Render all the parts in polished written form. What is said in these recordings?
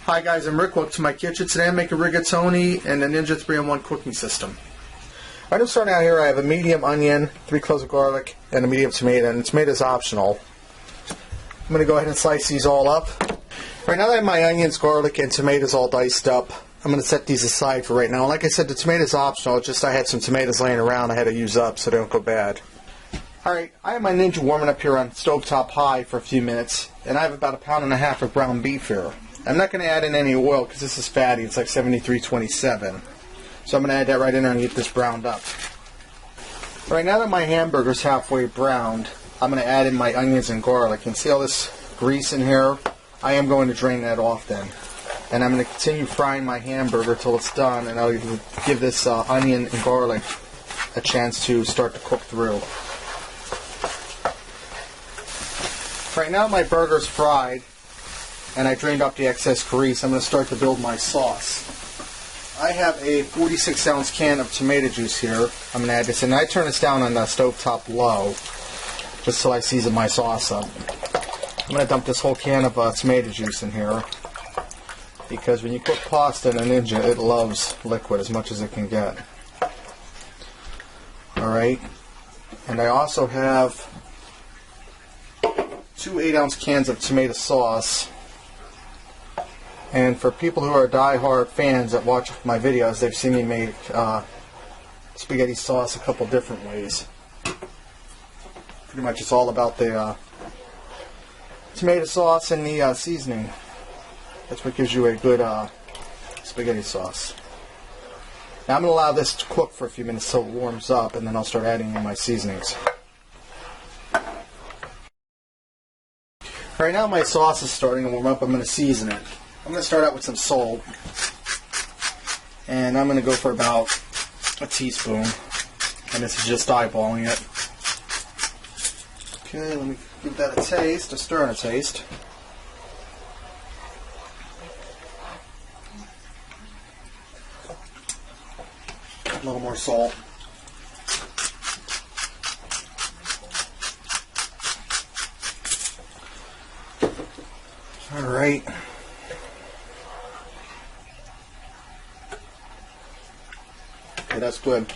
Hi guys, I'm Rick. Welcome to my kitchen. Today I'm making rigatoni and the Ninja 3-in-1 cooking system. Alright, I'm starting out here. I have a medium onion, 3 cloves of garlic, and a medium tomato, and the tomato is optional. I'm going to go ahead and slice these all up. Alright, now that I have my onions, garlic, and tomatoes all diced up, I'm going to set these aside for right now. Like I said, the tomato is optional. It's just I had some tomatoes laying around I had to use up so they don't go bad. Alright, I have my Ninja warming up here on stovetop high for a few minutes, and I have about 1.5 pounds of ground beef here. I'm not going to add in any oil because this is fatty. It's like 73.27. So I'm going to add that right in there and get this browned up. Right now that my hamburger's halfway browned, I'm going to add in my onions and garlic. And see all this grease in here? I am going to drain that off then. And I'm going to continue frying my hamburger till it's done, and I'll give this onion and garlic a chance to start to cook through. Right now my burger's fried, and I drained off the excess grease. I'm going to start to build my sauce. I have a 46-ounce can of tomato juice here. I'm going to add this in. I turn this down on the stovetop low, just so I season my sauce up. I'm going to dump this whole can of tomato juice in here, because when you cook pasta in a Ninja, it loves liquid as much as it can get. Alright, and I also have 2 8-ounce cans of tomato sauce. And for people who are die-hard fans that watch my videos, they've seen me make spaghetti sauce a couple different ways. Pretty much it's all about the tomato sauce and the seasoning. That's what gives you a good spaghetti sauce. Now I'm going to allow this to cook for a few minutes so it warms up, and then I'll start adding in my seasonings. Right now my sauce is starting to warm up. I'm going to season it. I'm going to start out with some salt, and I'm going to go for about a teaspoon, and this is just eyeballing it. Okay, let me give that a taste, a stir and a taste. A little more salt. All right. Okay, that's good.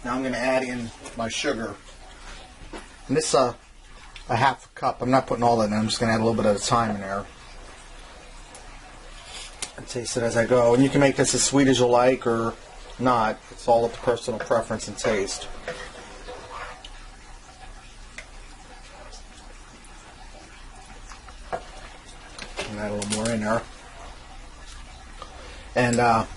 Now I'm going to add in my sugar. And this a half cup. I'm not putting all in. I'm just going to add a little bit at a time in there. And taste it as I go. And you can make this as sweet as you like or not. It's all up to personal preference and taste. And add a little more in there. And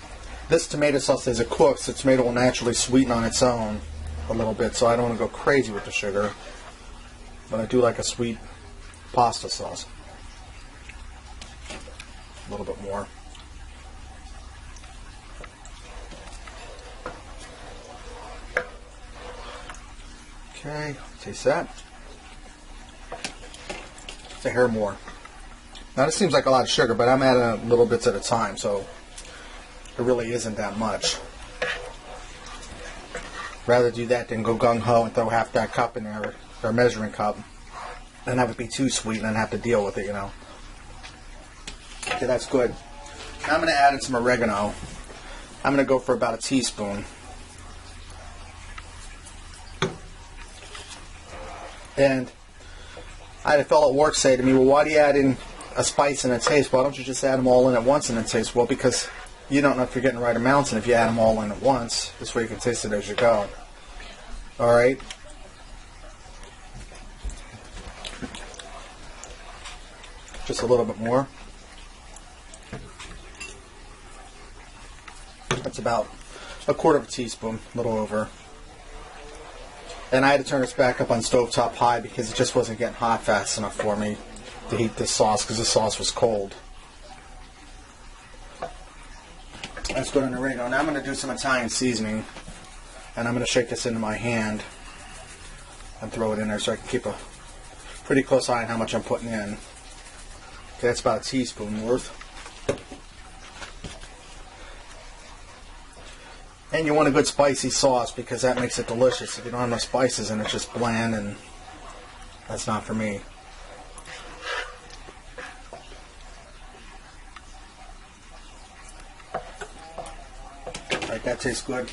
this tomato sauce, as it cooks, the tomato will naturally sweeten on its own a little bit, so I don't want to go crazy with the sugar. But I do like a sweet pasta sauce. A little bit more. Okay, taste that. Just a hair more. Now this seems like a lot of sugar, but I'm adding little bits at a time, so it really isn't that much. Rather do that than go gung-ho and throw half that cup in there, or measuring cup, and have it be too sweet and then have to deal with it, you know. Okay, that's good. Now I'm going to add in some oregano. I'm going to go for about a teaspoon. And I had a fellow at work say to me, well, why do you add in a spice and a taste? Why don't you just add them all in at once and then taste? Well, because you don't know if you're getting the right amounts, and if you add them all in at once, this way you can taste it as you go. Alright? Just a little bit more. That's about 1/4 teaspoon, a little over. And I had to turn this back up on stovetop high because it just wasn't getting hot fast enough for me to heat this sauce, because the sauce was cold. That's good on the oregano. Now I'm going to do some Italian seasoning, and I'm going to shake this into my hand and throw it in there so I can keep a pretty close eye on how much I'm putting in. Okay, that's about a teaspoon worth. And you want a good spicy sauce because that makes it delicious. If you don't have enough spices and it's just bland, and that's not for me. Alright, that tastes good.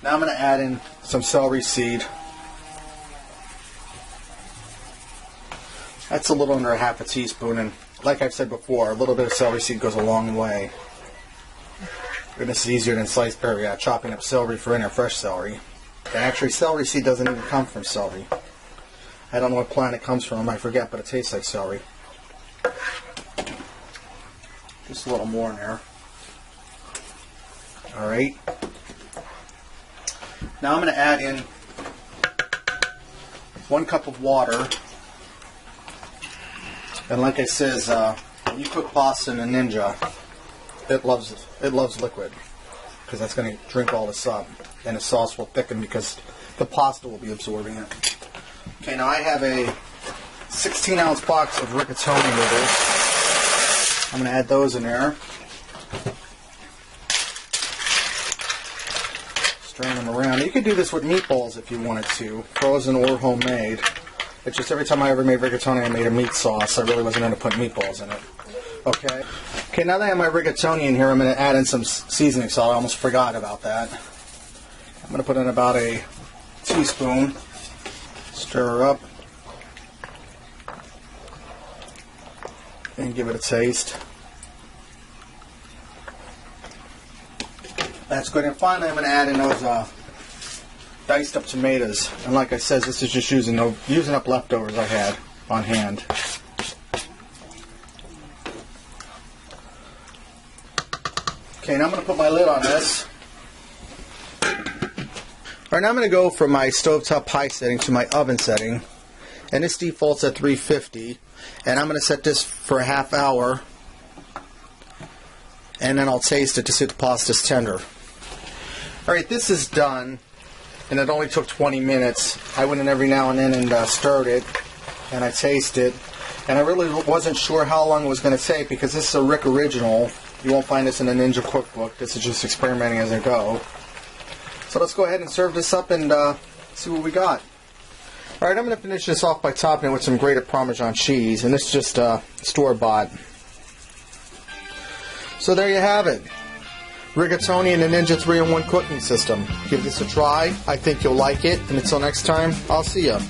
Now I'm going to add in some celery seed. That's a little under a half a teaspoon, and like I've said before, a little bit of celery seed goes a long way. And this is easier than chopping up celery for inner fresh celery. And actually, celery seed doesn't even come from celery. I don't know what plant it comes from, I forget, but it tastes like celery. Just a little more in there. Alright. Now I'm going to add in 1 cup of water. And like I says, when you cook pasta in a Ninja, it loves liquid, because that's going to drink all this up, and the sauce will thicken because the pasta will be absorbing it. Okay, now I have a 16-ounce box of rigatoni noodles. I'm going to add those in there. Strain them around. You could do this with meatballs if you wanted to, frozen or homemade. It's just every time I ever made rigatoni, I made a meat sauce. I really wasn't going to put meatballs in it. Okay. Okay, now that I have my rigatoni in here, I'm going to add in some seasoning salt. I almost forgot about that. I'm going to put in about a teaspoon. Stir her up. And give it a taste. That's good. And finally, I'm going to add in those diced up tomatoes. And like I said, this is just using up leftovers I had on hand. Okay, now I'm going to put my lid on this. Alright, now I'm going to go from my stovetop high setting to my oven setting. And this defaults at 350. And I'm going to set this for a half hour. And then I'll taste it to see if the pasta's tender. Alright, this is done. And it only took 20 minutes. I went in every now and then and stirred it. And I tasted it. And I really wasn't sure how long it was going to take, because this is a Rick original. You won't find this in a Ninja cookbook. This is just experimenting as I go. So let's go ahead and serve this up and see what we got. Alright, I'm going to finish this off by topping it with some grated Parmesan cheese. And this is just store-bought. So there you have it. Rigatoni and the Ninja 3-in-1 cooking system. Give this a try. I think you'll like it. And until next time, I'll see ya.